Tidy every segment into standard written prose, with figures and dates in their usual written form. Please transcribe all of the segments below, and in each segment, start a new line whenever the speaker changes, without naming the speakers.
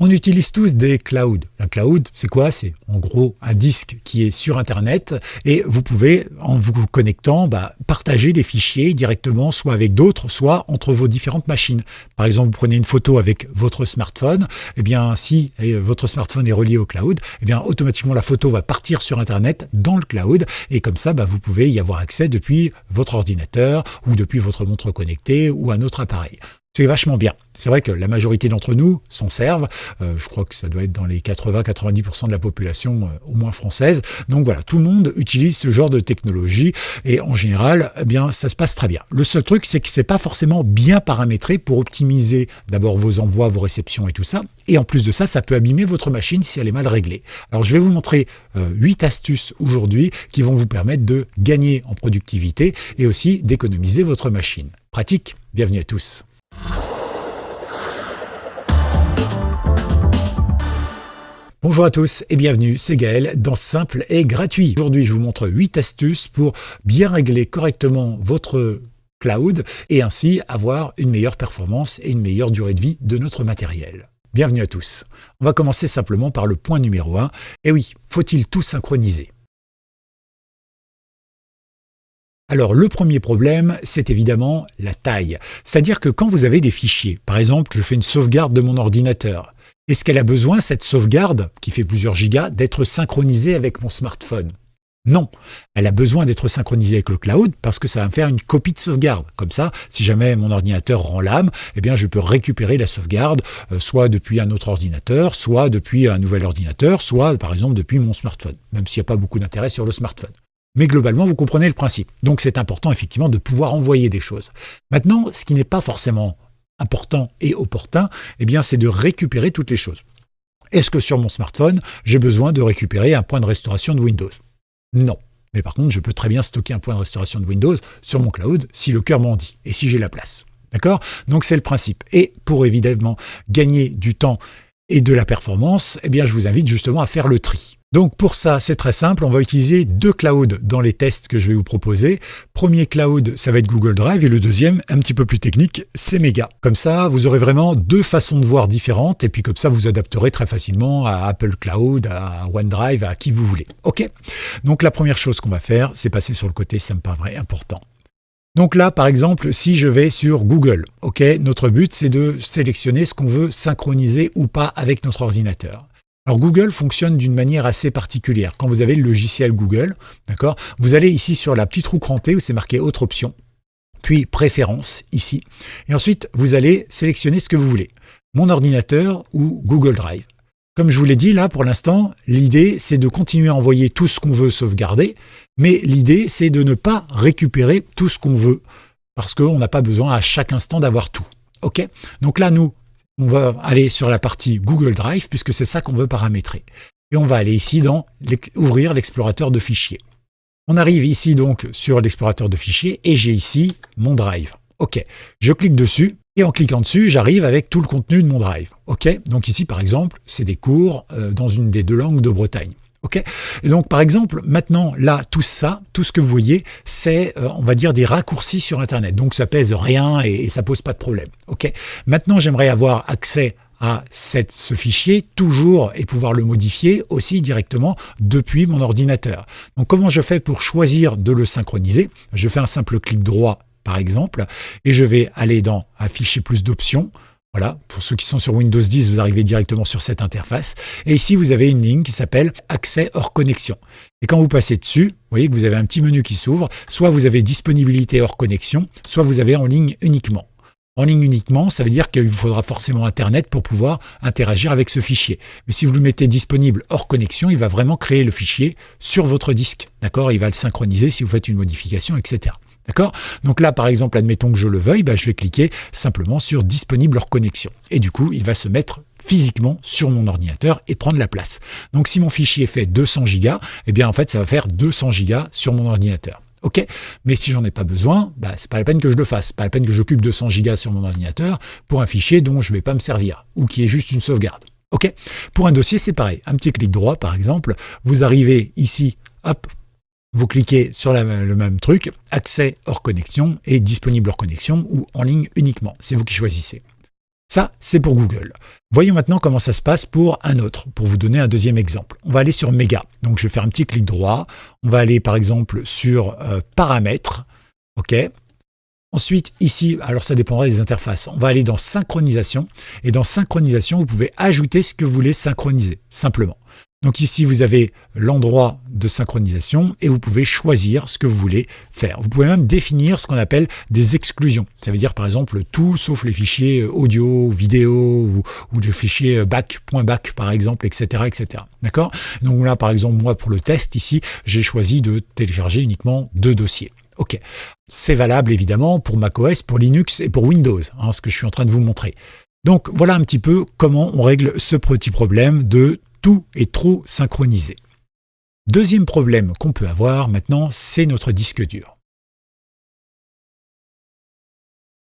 On utilise tous des clouds. Un cloud, c'est quoi? C'est en gros un disque qui est sur Internet et vous pouvez, en vous connectant, partager des fichiers directement, soit avec d'autres, soit entre vos différentes machines. Par exemple, vous prenez une photo avec votre smartphone, et bien si votre smartphone est relié au cloud, et bien automatiquement la photo va partir sur Internet dans le cloud et comme ça, vous pouvez y avoir accès depuis votre ordinateur ou depuis votre montre connectée ou un autre appareil. C'est vachement bien. C'est vrai que la majorité d'entre nous s'en servent. Je crois que ça doit être dans les 80-90% de la population, au moins française. Donc voilà, tout le monde utilise ce genre de technologie et en général, ça se passe très bien. Le seul truc, c'est que c'est pas forcément bien paramétré pour optimiser d'abord vos envois, vos réceptions et tout ça. Et en plus de ça, ça peut abîmer votre machine si elle est mal réglée. Alors je vais vous montrer 8 astuces aujourd'hui qui vont vous permettre de gagner en productivité et aussi d'économiser votre machine. Pratique. Bienvenue à tous. Bonjour à tous et bienvenue, c'est Gaël dans Simple et Gratuit. Aujourd'hui, je vous montre 8 astuces pour bien régler correctement votre cloud et ainsi avoir une meilleure performance et une meilleure durée de vie de notre matériel. Bienvenue à tous. On va commencer simplement par le point numéro 1. Et oui, faut-il tout synchroniser ? Alors le premier problème, c'est évidemment la taille. C'est-à-dire que quand vous avez des fichiers, par exemple, je fais une sauvegarde de mon ordinateur, est-ce qu'elle a besoin, cette sauvegarde, qui fait plusieurs gigas, d'être synchronisée avec mon smartphone ? Non, elle a besoin d'être synchronisée avec le cloud parce que ça va me faire une copie de sauvegarde. Comme ça, si jamais mon ordinateur rend l'âme, je peux récupérer la sauvegarde soit depuis un autre ordinateur, soit depuis un nouvel ordinateur, soit par exemple depuis mon smartphone, même s'il n'y a pas beaucoup d'intérêt sur le smartphone. Mais globalement, vous comprenez le principe. Donc c'est important effectivement de pouvoir envoyer des choses. Maintenant, ce qui n'est pas forcément important et opportun, c'est de récupérer toutes les choses. Est-ce que sur mon smartphone, j'ai besoin de récupérer un point de restauration de Windows ? Non. Mais par contre, je peux très bien stocker un point de restauration de Windows sur mon cloud si le cœur m'en dit et si j'ai la place. D'accord ? Donc c'est le principe. Et pour évidemment gagner du temps et de la performance, je vous invite justement à faire le tri. Donc pour ça, c'est très simple, on va utiliser 2 clouds dans les tests que je vais vous proposer. Premier cloud, ça va être Google Drive et le deuxième, un petit peu plus technique, c'est Mega. Comme ça, vous aurez vraiment 2 façons de voir différentes et puis comme ça, vous adapterez très facilement à Apple Cloud, à OneDrive, à qui vous voulez. Ok ? Donc la première chose qu'on va faire, c'est passer sur le côté, ça me paraît important. Donc là, par exemple, si je vais sur Google, notre but, c'est de sélectionner ce qu'on veut synchroniser ou pas avec notre ordinateur. Alors Google fonctionne d'une manière assez particulière. Quand vous avez le logiciel Google, d'accord, vous allez ici sur la petite roue crantée où c'est marqué Autre option, puis Préférences ici, et ensuite vous allez sélectionner ce que vous voulez, mon ordinateur ou Google Drive. Comme je vous l'ai dit là pour l'instant, l'idée c'est de continuer à envoyer tout ce qu'on veut sauvegarder, mais l'idée c'est de ne pas récupérer tout ce qu'on veut, parce qu'on n'a pas besoin à chaque instant d'avoir tout. Ok ? Donc là on va aller sur la partie Google Drive puisque c'est ça qu'on veut paramétrer. Et on va aller ici dans ouvrir l'explorateur de fichiers. On arrive ici donc sur l'explorateur de fichiers et j'ai ici mon Drive. Ok, je clique dessus et en cliquant dessus, j'arrive avec tout le contenu de mon Drive. Ok, donc ici par exemple, c'est des cours dans une des 2 langues de Bretagne. Okay. Et donc, par exemple, maintenant, là, tout ce que vous voyez, c'est, on va dire, des raccourcis sur Internet. Donc, ça pèse rien et ça pose pas de problème. Okay. Maintenant, j'aimerais avoir accès à ce fichier toujours et pouvoir le modifier aussi directement depuis mon ordinateur. Donc, comment je fais pour choisir de le synchroniser ? Je fais un simple clic droit, par exemple, et je vais aller dans Afficher plus d'options. Voilà, pour ceux qui sont sur Windows 10, vous arrivez directement sur cette interface. Et ici, vous avez une ligne qui s'appelle Accès hors connexion. Et quand vous passez dessus, vous voyez que vous avez un petit menu qui s'ouvre. Soit vous avez Disponibilité hors connexion, soit vous avez En ligne uniquement. En ligne uniquement, ça veut dire qu'il vous faudra forcément Internet pour pouvoir interagir avec ce fichier. Mais si vous le mettez disponible hors connexion, il va vraiment créer le fichier sur votre disque. D'accord ? Il va le synchroniser si vous faites une modification, etc. D'accord ? Donc là, par exemple, admettons que je le veuille, je vais cliquer simplement sur Disponible hors connexion. Et du coup, il va se mettre physiquement sur mon ordinateur et prendre la place. Donc si mon fichier fait 200 gigas, en fait, ça va faire 200 gigas sur mon ordinateur. Ok ? Mais si j'en ai pas besoin, c'est pas la peine que je le fasse. Pas la peine que j'occupe 200 gigas sur mon ordinateur pour un fichier dont je vais pas me servir ou qui est juste une sauvegarde. Ok ? Pour un dossier, c'est pareil. Un petit clic droit, par exemple, vous arrivez ici, hop, vous cliquez sur le même truc, accès hors connexion et disponible hors connexion ou en ligne uniquement. C'est vous qui choisissez. Ça, c'est pour Google. Voyons maintenant comment ça se passe pour un autre, pour vous donner un deuxième exemple. On va aller sur Méga. Donc, je vais faire un petit clic droit. On va aller, par exemple, sur Paramètres. OK. Ensuite, ici, alors ça dépendra des interfaces. On va aller dans Synchronisation. Et dans Synchronisation, vous pouvez ajouter ce que vous voulez synchroniser, simplement. Donc ici, vous avez l'endroit de synchronisation et vous pouvez choisir ce que vous voulez faire. Vous pouvez même définir ce qu'on appelle des exclusions. Ça veut dire par exemple tout sauf les fichiers audio, vidéo ou les fichiers .back par exemple, etc. etc. D'accord? Donc là, par exemple, moi pour le test ici, j'ai choisi de télécharger uniquement 2 dossiers. Ok, c'est valable évidemment pour macOS, pour Linux et pour Windows, ce que je suis en train de vous montrer. Donc voilà un petit peu comment on règle ce petit problème de tout est trop synchronisé. Deuxième problème qu'on peut avoir maintenant, c'est notre disque dur.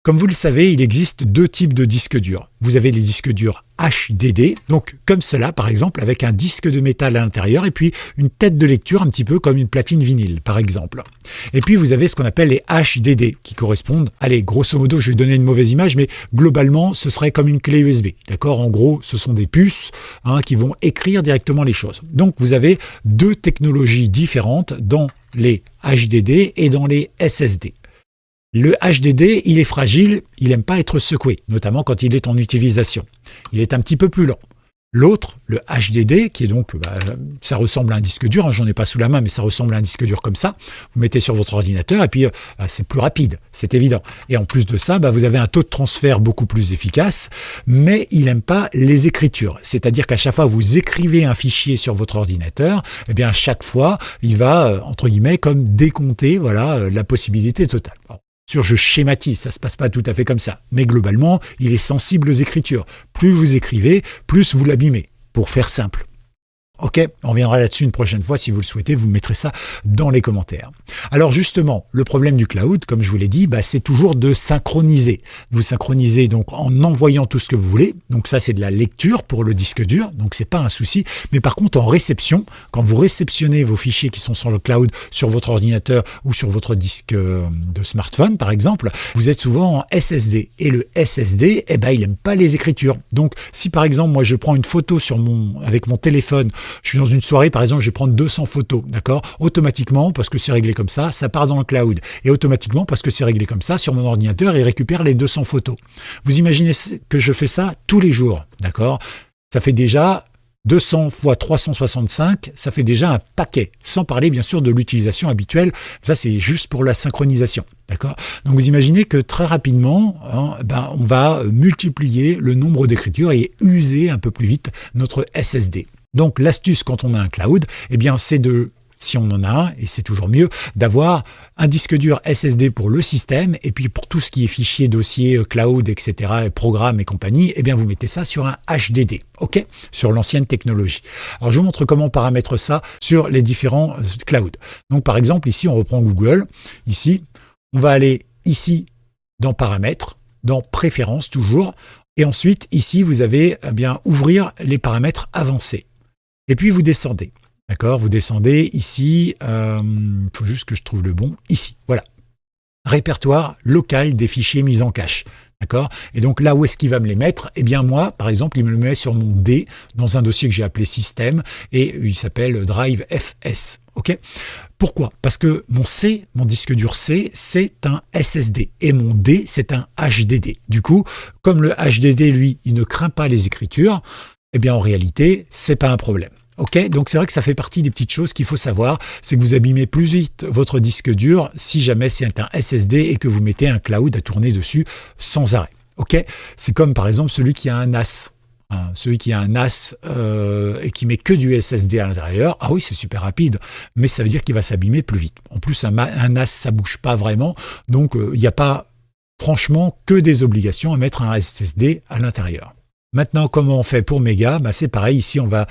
Comme vous le savez, il existe 2 types de disques durs. Vous avez les disques durs HDD, donc comme cela par exemple, avec un disque de métal à l'intérieur et puis une tête de lecture un petit peu comme une platine vinyle par exemple. Et puis vous avez ce qu'on appelle les HDD qui correspondent, allez grosso modo je vais donner une mauvaise image, mais globalement ce serait comme une clé USB. D'accord? En gros ce sont des puces qui vont écrire directement les choses. Donc vous avez 2 technologies différentes dans les HDD et dans les SSD. Le HDD, il est fragile, il n'aime pas être secoué, notamment quand il est en utilisation. Il est un petit peu plus lent. L'autre, le HDD, qui est donc, ça ressemble à un disque dur, j'en ai pas sous la main, mais ça ressemble à un disque dur comme ça. Vous mettez sur votre ordinateur et puis c'est plus rapide, c'est évident. Et en plus de ça, vous avez un taux de transfert beaucoup plus efficace, mais il n'aime pas les écritures. C'est-à-dire qu'à chaque fois que vous écrivez un fichier sur votre ordinateur, eh bien à chaque fois, il va, entre guillemets, comme décompter la possibilité totale. Je schématise, ça se passe pas tout à fait comme ça. Mais globalement, il est sensible aux écritures. Plus vous écrivez, plus vous l'abîmez, pour faire simple. Ok, on reviendra là-dessus une prochaine fois. Si vous le souhaitez, vous mettrez ça dans les commentaires. Alors justement, le problème du cloud, comme je vous l'ai dit, c'est toujours de synchroniser. Vous synchronisez donc en envoyant tout ce que vous voulez. Donc ça, c'est de la lecture pour le disque dur. Donc c'est pas un souci. Mais par contre, en réception, quand vous réceptionnez vos fichiers qui sont sur le cloud, sur votre ordinateur ou sur votre disque de smartphone, par exemple, vous êtes souvent en SSD. Et le SSD, il n'aime pas les écritures. Donc si par exemple, moi je prends une photo avec mon téléphone, je suis dans une soirée, par exemple, je vais prendre 200 photos, d'accord? Automatiquement, parce que c'est réglé comme ça part dans le cloud. Et automatiquement, parce que c'est réglé comme ça, sur mon ordinateur, il récupère les 200 photos. Vous imaginez que je fais ça tous les jours, d'accord? Ça fait déjà 200 fois 365, ça fait déjà un paquet, sans parler bien sûr de l'utilisation habituelle. Ça, c'est juste pour la synchronisation. D'accord? Donc vous imaginez que très rapidement, on va multiplier le nombre d'écritures et user un peu plus vite notre SSD. Donc l'astuce quand on a un cloud, c'est si on en a un, et c'est toujours mieux, d'avoir un disque dur SSD pour le système, et puis pour tout ce qui est fichiers, dossiers, cloud, etc., programmes et compagnie, vous mettez ça sur un HDD, ok? Sur l'ancienne technologie. Alors je vous montre comment paramétrer ça sur les différents clouds. Donc par exemple, ici on reprend Google, ici, on va aller ici dans Paramètres, dans Préférences toujours, et ensuite ici vous avez ouvrir les paramètres avancés. Et puis vous descendez. D'accord, vous descendez ici, il faut juste que je trouve le bon, ici, voilà. Répertoire local des fichiers mis en cache. D'accord? Et donc là où est-ce qu'il va me les mettre? Moi, par exemple, il me le met sur mon D, dans un dossier que j'ai appelé Système, et il s'appelle Drive FS. Ok? Pourquoi? Parce que mon disque dur C, c'est un SSD, et mon D, c'est un HDD. Du coup, comme le HDD, lui, il ne craint pas les écritures, en réalité, c'est pas un problème. Ok, donc c'est vrai que ça fait partie des petites choses qu'il faut savoir, c'est que vous abîmez plus vite votre disque dur si jamais c'est un SSD et que vous mettez un cloud à tourner dessus sans arrêt. Ok, c'est comme par exemple celui qui a un NAS. Celui qui a un NAS et qui met que du SSD à l'intérieur, oui c'est super rapide, mais ça veut dire qu'il va s'abîmer plus vite. En plus un NAS ça bouge pas vraiment, donc il n'y a pas franchement que des obligations à mettre un SSD à l'intérieur. Maintenant, comment on fait pour Mega? Bah, c'est pareil, ici on va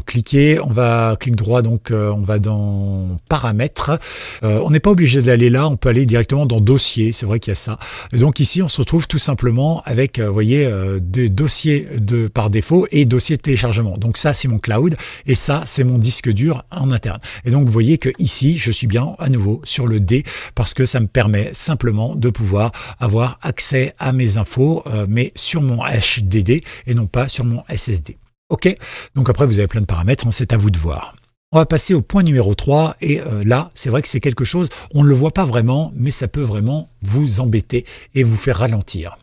cliquer, on va clic droit, donc on va dans paramètres. On n'est pas obligé d'aller là, on peut aller directement dans dossier, c'est vrai qu'il y a ça. Et donc ici on se retrouve tout simplement avec, vous voyez, des dossiers par défaut et dossiers de téléchargement. Donc ça c'est mon cloud et ça c'est mon disque dur en interne. Et donc vous voyez que ici je suis bien à nouveau sur le D parce que ça me permet simplement de pouvoir avoir accès à mes infos, mais sur mon HDD et non pas sur mon SSD. Ok, donc après vous avez plein de paramètres, hein, c'est à vous de voir. On va passer au point numéro 3 et là c'est vrai que c'est quelque chose, on ne le voit pas vraiment, mais ça peut vraiment vous embêter et vous faire ralentir.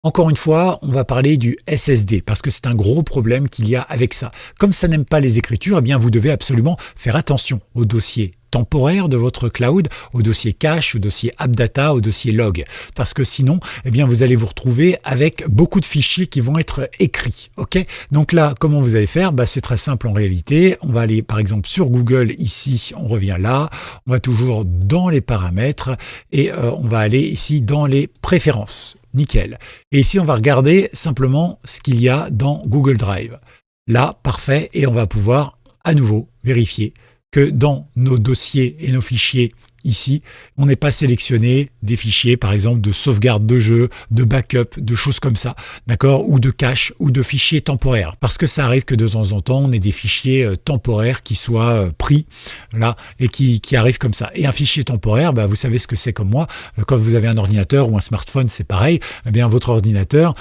Encore une fois, on va parler du SSD parce que c'est un gros problème qu'il y a avec ça. Comme ça n'aime pas les écritures, eh bien vous devez absolument faire attention aux dossiers temporaires de votre cloud, au dossier cache, au dossier AppData, au dossier log. Parce que sinon, eh bien vous allez vous retrouver avec beaucoup de fichiers qui vont être écrits. Ok, donc là, comment vous allez faire? Bah, c'est très simple en réalité. On va aller par exemple sur Google, ici, on revient là. On va toujours dans les paramètres et on va aller ici dans les préférences. Nickel. Et ici, on va regarder simplement ce qu'il y a dans Google Drive. Là, parfait. Et on va pouvoir à nouveau vérifier que dans nos dossiers et nos fichiers ici, on n'est pas sélectionné des fichiers, par exemple, de sauvegarde de jeu, de backup, de choses comme ça, d'accord, ou de cache, ou de fichiers temporaires. Parce que ça arrive que de temps en temps, on ait des fichiers temporaires qui soient pris, là, et qui arrivent comme ça. Et un fichier temporaire, bah, vous savez ce que c'est comme moi, quand vous avez un ordinateur ou un smartphone, c'est pareil, eh bien, votre ordinateur...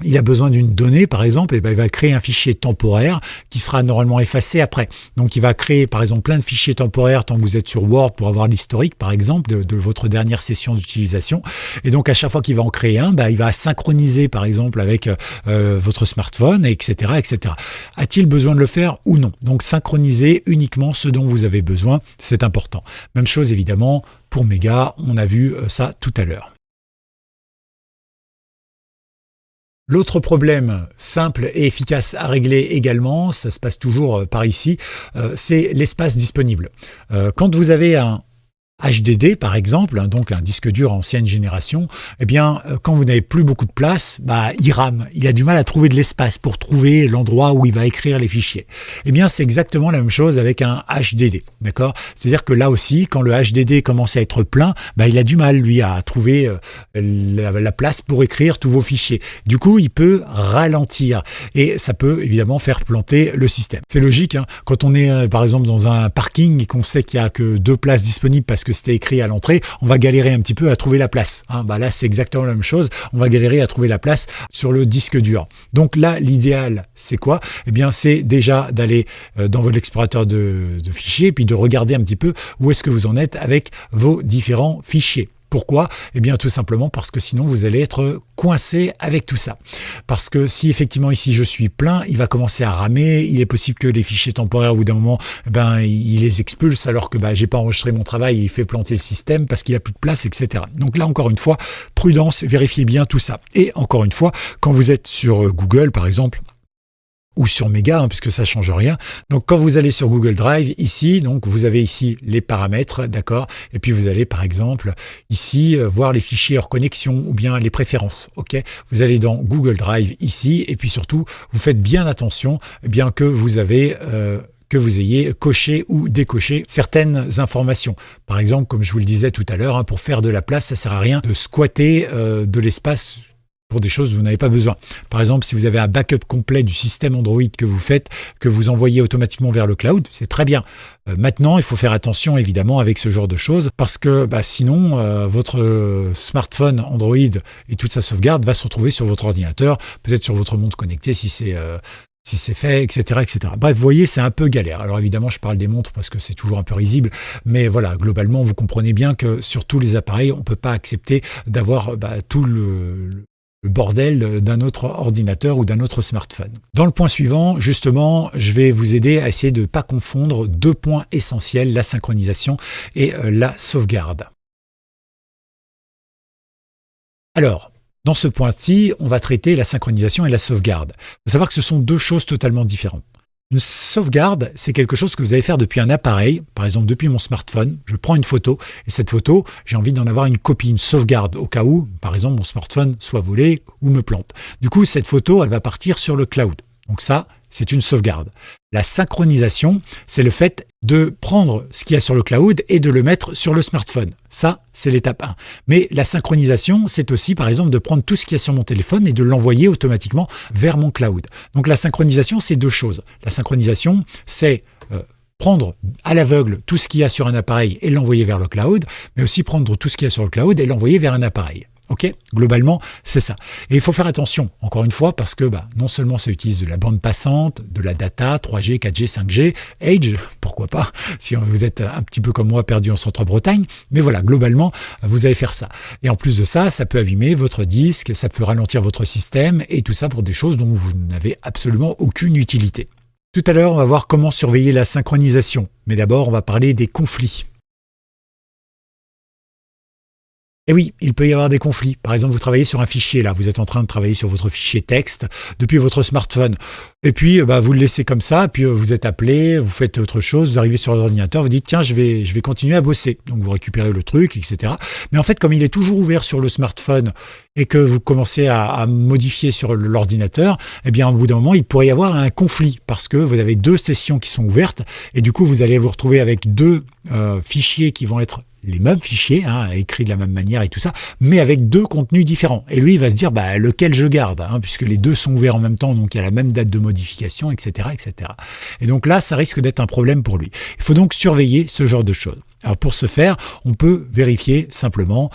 il a besoin d'une donnée, par exemple, et ben il va créer un fichier temporaire qui sera normalement effacé après. Donc, il va créer, par exemple, plein de fichiers temporaires tant que vous êtes sur Word pour avoir l'historique, par exemple, de votre dernière session d'utilisation. Et donc, à chaque fois qu'il va en créer un, il va synchroniser, par exemple, avec votre smartphone, etc., etc. A-t-il besoin de le faire ou non? Donc, synchroniser uniquement ce dont vous avez besoin, c'est important. Même chose, évidemment, pour Mega, on a vu ça tout à l'heure. L'autre problème simple et efficace à régler également, ça se passe toujours par ici, c'est l'espace disponible. Quand vous avez un HDD par exemple, donc un disque dur ancienne génération, eh bien quand vous n'avez plus beaucoup de place, il rame, il a du mal à trouver de l'espace pour trouver l'endroit où il va écrire les fichiers. Eh bien c'est exactement la même chose avec un HDD, d'accord? C'est-à-dire que là aussi, quand le HDD commence à être plein, il a du mal lui à trouver la place pour écrire tous vos fichiers. Du coup, il peut ralentir et ça peut évidemment faire planter le système. C'est logique, hein, quand on est par exemple dans un parking et qu'on sait qu'il n'y a que 2 places disponibles parce que c'était écrit à l'entrée, on va galérer un petit peu à trouver la place. Hein. Là, c'est exactement la même chose. On va galérer à trouver la place sur le disque dur. Donc là, l'idéal, c'est quoi? Eh bien, c'est déjà d'aller dans votre explorateur de fichiers, puis de regarder un petit peu où est-ce que vous en êtes avec vos différents fichiers. Pourquoi? Eh bien tout simplement parce que sinon vous allez être coincé avec tout ça. Parce que si effectivement ici je suis plein, il va commencer à ramer, il est possible que les fichiers temporaires au bout d'un moment, il les expulse alors que j'ai pas enregistré mon travail et il fait planter le système parce qu'il a plus de place, etc. Donc là encore une fois, prudence, vérifiez bien tout ça. Et encore une fois, quand vous êtes sur Google par exemple, ou sur Mega, puisque ça change rien. Donc quand vous allez sur Google Drive, ici, donc vous avez ici les paramètres, d'accord, et puis vous allez par exemple ici voir les fichiers hors connexion ou bien les préférences, ok. Vous allez dans Google Drive ici, et puis surtout vous faites bien attention, bien que vous avez que vous ayez coché ou décoché certaines informations. Par exemple, comme je vous le disais tout à l'heure, pour faire de la place, ça sert à rien de squatter de l'espace pour des choses où vous n'avez pas besoin. Par exemple, si vous avez un backup complet du système Android que vous faites, que vous envoyez automatiquement vers le cloud, c'est très bien. Maintenant, il faut faire attention évidemment avec ce genre de choses parce que sinon, votre smartphone Android et toute sa sauvegarde va se retrouver sur votre ordinateur, peut-être sur votre montre connectée si c'est fait, etc., etc. Bref, vous voyez, c'est un peu galère. Alors évidemment, je parle des montres parce que c'est toujours un peu risible, mais voilà, globalement, vous comprenez bien que sur tous les appareils, on ne peut pas accepter d'avoir tout le bordel d'un autre ordinateur ou d'un autre smartphone. Dans le point suivant, justement, je vais vous aider à essayer de ne pas confondre 2 points essentiels, la synchronisation et la sauvegarde. Alors, dans ce point-ci, on va traiter la synchronisation et la sauvegarde. Il faut savoir que ce sont 2 choses totalement différentes. Une sauvegarde, c'est quelque chose que vous allez faire depuis un appareil, par exemple depuis mon smartphone. Je prends une photo et cette photo, j'ai envie d'en avoir une copie, une sauvegarde, au cas où, par exemple, mon smartphone soit volé ou me plante. Du coup, cette photo, elle va partir sur le cloud. Donc ça, c'est une sauvegarde. La synchronisation, c'est le fait de prendre ce qu'il y a sur le cloud et de le mettre sur le smartphone. Ça, c'est l'étape 1. Mais la synchronisation, c'est aussi, par exemple, de prendre tout ce qu'il y a sur mon téléphone et de l'envoyer automatiquement vers mon cloud. Donc la synchronisation, c'est deux choses. La synchronisation, c'est prendre à l'aveugle tout ce qu'il y a sur un appareil et l'envoyer vers le cloud, mais aussi prendre tout ce qu'il y a sur le cloud et l'envoyer vers un appareil. Ok, globalement, c'est ça. Et il faut faire attention, encore une fois, parce que non seulement ça utilise de la bande passante, de la data, 3G, 4G, 5G, Edge, pourquoi pas, si vous êtes un petit peu comme moi perdu en centre-Bretagne, mais voilà, globalement, vous allez faire ça. Et en plus de ça, ça peut abîmer votre disque, ça peut ralentir votre système, et tout ça pour des choses dont vous n'avez absolument aucune utilité. Tout à l'heure, on va voir comment surveiller la synchronisation, mais d'abord, on va parler des conflits. Et oui, il peut y avoir des conflits. Par exemple, vous travaillez sur un fichier, là, vous êtes en train de travailler sur votre fichier texte depuis votre smartphone. Et puis, vous le laissez comme ça, puis vous êtes appelé, vous faites autre chose, vous arrivez sur l'ordinateur, vous dites, tiens, je vais continuer à bosser. Donc, vous récupérez le truc, etc. Mais en fait, comme il est toujours ouvert sur le smartphone et que vous commencez à modifier sur l'ordinateur, eh bien, au bout d'un moment, il pourrait y avoir un conflit parce que vous avez deux sessions qui sont ouvertes et du coup, vous allez vous retrouver avec deux fichiers qui vont être les mêmes fichiers, écrits de la même manière et tout ça, mais avec deux contenus différents. Et lui, il va se dire, lequel je garde, puisque les deux sont ouverts en même temps, donc il y a la même date de modification, etc., etc. Et donc là, ça risque d'être un problème pour lui. Il faut donc surveiller ce genre de choses. Alors pour ce faire, on peut vérifier simplement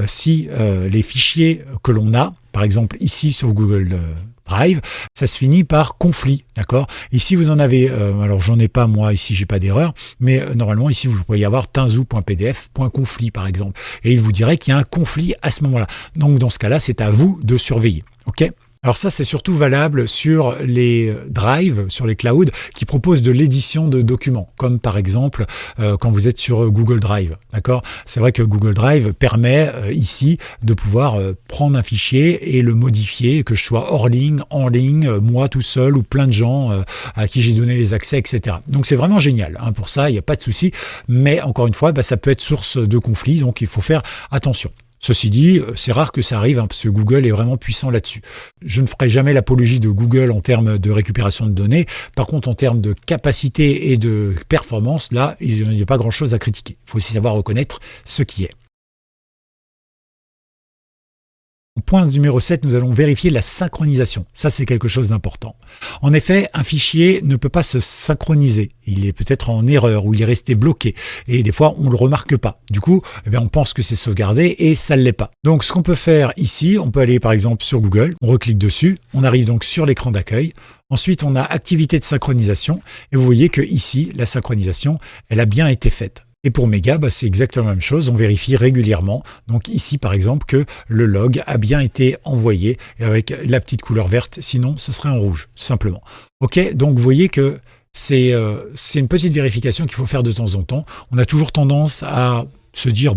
si les fichiers que l'on a, par exemple ici sur Google Drive, ça se finit par conflit, d'accord? Ici vous en avez, alors j'en ai pas moi, ici j'ai pas d'erreur, mais normalement ici vous pourriez avoir tinzou.pdf.conflit par exemple, et il vous dirait qu'il y a un conflit à ce moment-là. Donc dans ce cas-là, c'est à vous de surveiller, ok? Alors ça, c'est surtout valable sur les drives, sur les clouds, qui proposent de l'édition de documents, comme par exemple quand vous êtes sur Google Drive. D'accord ? C'est vrai que Google Drive permet ici de pouvoir prendre un fichier et le modifier, que je sois hors ligne, en ligne, moi tout seul ou plein de gens à qui j'ai donné les accès, etc. Donc c'est vraiment génial. Pour ça, il n'y a pas de souci. Mais encore une fois, ça peut être source de conflit, donc il faut faire attention. Ceci dit, c'est rare que ça arrive, parce que Google est vraiment puissant là-dessus. Je ne ferai jamais l'apologie de Google en termes de récupération de données. Par contre, en termes de capacité et de performance, là, il n'y a pas grand-chose à critiquer. Il faut aussi savoir reconnaître ce qui est. Point numéro 7, nous allons vérifier la synchronisation. Ça, c'est quelque chose d'important. En effet, un fichier ne peut pas se synchroniser. Il est peut-être en erreur ou il est resté bloqué. Et des fois, on ne le remarque pas. Du coup, on pense que c'est sauvegardé et ça ne l'est pas. Donc, ce qu'on peut faire ici, on peut aller par exemple sur Google, on reclique dessus, on arrive donc sur l'écran d'accueil. Ensuite, on a activité de synchronisation et vous voyez que ici, la synchronisation, elle a bien été faite. Et pour Mega, c'est exactement la même chose, on vérifie régulièrement. Donc ici, par exemple, que le log a bien été envoyé avec la petite couleur verte, sinon ce serait en rouge, simplement. Ok, donc vous voyez que c'est une petite vérification qu'il faut faire de temps en temps. On a toujours tendance à se dire,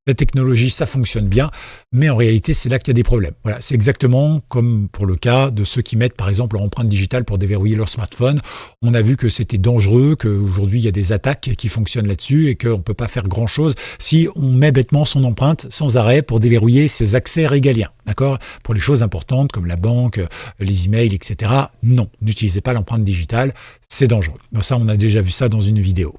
la technologie, ça fonctionne bien, mais en réalité, c'est là qu'il y a des problèmes. Voilà, c'est exactement comme pour le cas de ceux qui mettent, par exemple, leur empreinte digitale pour déverrouiller leur smartphone. On a vu que c'était dangereux, qu'aujourd'hui, il y a des attaques qui fonctionnent là-dessus et qu'on ne peut pas faire grand-chose si on met bêtement son empreinte sans arrêt pour déverrouiller ses accès régaliens. D'accord ? Pour les choses importantes comme la banque, les emails, etc. Non, n'utilisez pas l'empreinte digitale, c'est dangereux. Donc ça, on a déjà vu ça dans une vidéo.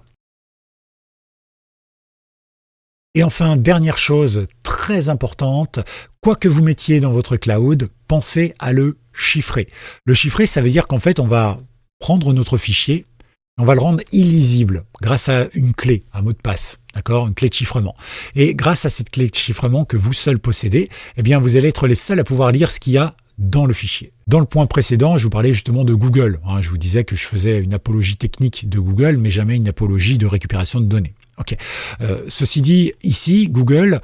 Et enfin, dernière chose très importante, quoi que vous mettiez dans votre cloud, pensez à le chiffrer. Le chiffrer, ça veut dire qu'en fait, on va prendre notre fichier, on va le rendre illisible grâce à une clé, un mot de passe, d'accord, une clé de chiffrement. Et grâce à cette clé de chiffrement que vous seul possédez, vous allez être les seuls à pouvoir lire ce qu'il y a dans le fichier. Dans le point précédent, je vous parlais justement de Google. Je vous disais que je faisais une apologie technique de Google, mais jamais une apologie de récupération de données. Ok. Ceci dit, ici, Google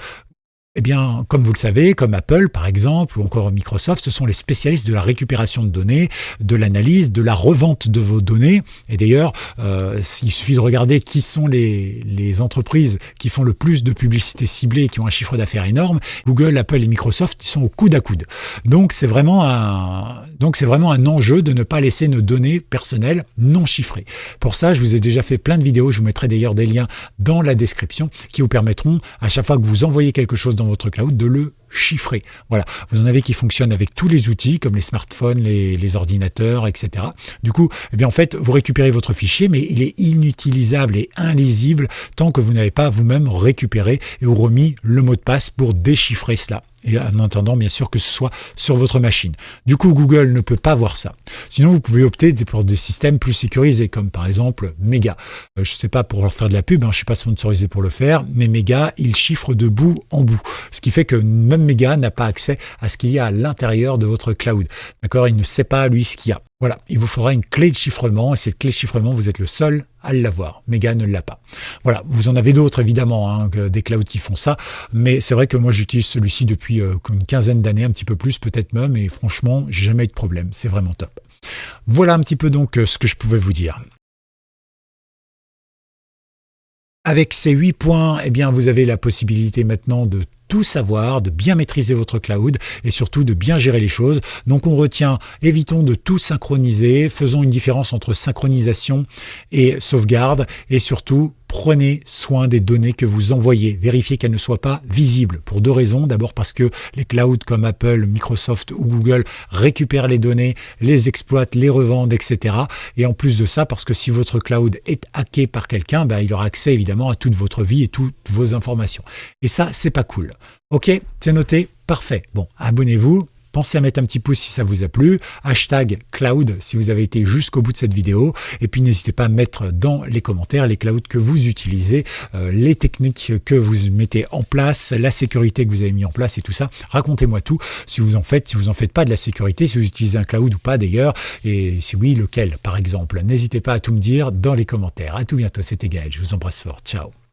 Eh bien, comme vous le savez, comme Apple par exemple, ou encore Microsoft, ce sont les spécialistes de la récupération de données, de l'analyse, de la revente de vos données. Et d'ailleurs, il suffit de regarder qui sont les entreprises qui font le plus de publicité ciblée et qui ont un chiffre d'affaires énorme. Google, Apple et Microsoft, ils sont au coude à coude. Donc c'est vraiment un enjeu de ne pas laisser nos données personnelles non chiffrées. Pour ça, je vous ai déjà fait plein de vidéos, je vous mettrai d'ailleurs des liens dans la description qui vous permettront, à chaque fois que vous envoyez quelque chose dans votre cloud, de le chiffrer. Voilà, vous en avez qui fonctionnent avec tous les outils, comme les smartphones, les ordinateurs, etc. Du coup, eh bien en fait, vous récupérez votre fichier, mais il est inutilisable et illisible tant que vous n'avez pas vous-même récupéré et ou remis le mot de passe pour déchiffrer cela. Et en attendant, bien sûr, que ce soit sur votre machine. Du coup, Google ne peut pas voir ça. Sinon, vous pouvez opter pour des systèmes plus sécurisés, comme par exemple Mega. Je ne sais pas pour leur faire de la pub, je ne suis pas sponsorisé pour le faire, mais Mega, il chiffre de bout en bout. Ce qui fait que même Mega n'a pas accès à ce qu'il y a à l'intérieur de votre cloud. D'accord ? Il ne sait pas, lui, ce qu'il y a. Voilà, il vous faudra une clé de chiffrement, et cette clé de chiffrement, vous êtes le seul à l'avoir. Mega ne l'a pas. Voilà, vous en avez d'autres évidemment, des clouds qui font ça, mais c'est vrai que moi j'utilise celui-ci depuis une quinzaine d'années, un petit peu plus peut-être même, et franchement, j'ai jamais eu de problème, c'est vraiment top. Voilà un petit peu donc ce que je pouvais vous dire. Avec ces 8 points, eh bien, vous avez la possibilité maintenant de tout savoir, de bien maîtriser votre cloud et surtout de bien gérer les choses. Donc on retient, évitons de tout synchroniser, faisons une différence entre synchronisation et sauvegarde et surtout prenez soin des données que vous envoyez. Vérifiez qu'elles ne soient pas visibles pour deux raisons. D'abord parce que les clouds comme Apple, Microsoft ou Google récupèrent les données, les exploitent, les revendent, etc. Et en plus de ça, parce que si votre cloud est hacké par quelqu'un, il aura accès évidemment à toute votre vie et toutes vos informations. Et ça, c'est pas cool. Ok, c'est noté, parfait. Bon, abonnez-vous. Pensez à mettre un petit pouce si ça vous a plu, hashtag cloud si vous avez été jusqu'au bout de cette vidéo, et puis n'hésitez pas à mettre dans les commentaires les clouds que vous utilisez, les techniques que vous mettez en place, la sécurité que vous avez mis en place et tout ça. Racontez-moi tout, si vous en faites pas de la sécurité, si vous utilisez un cloud ou pas d'ailleurs, et si oui, lequel par exemple. N'hésitez pas à tout me dire dans les commentaires. À tout bientôt, c'était Gaël, je vous embrasse fort, ciao.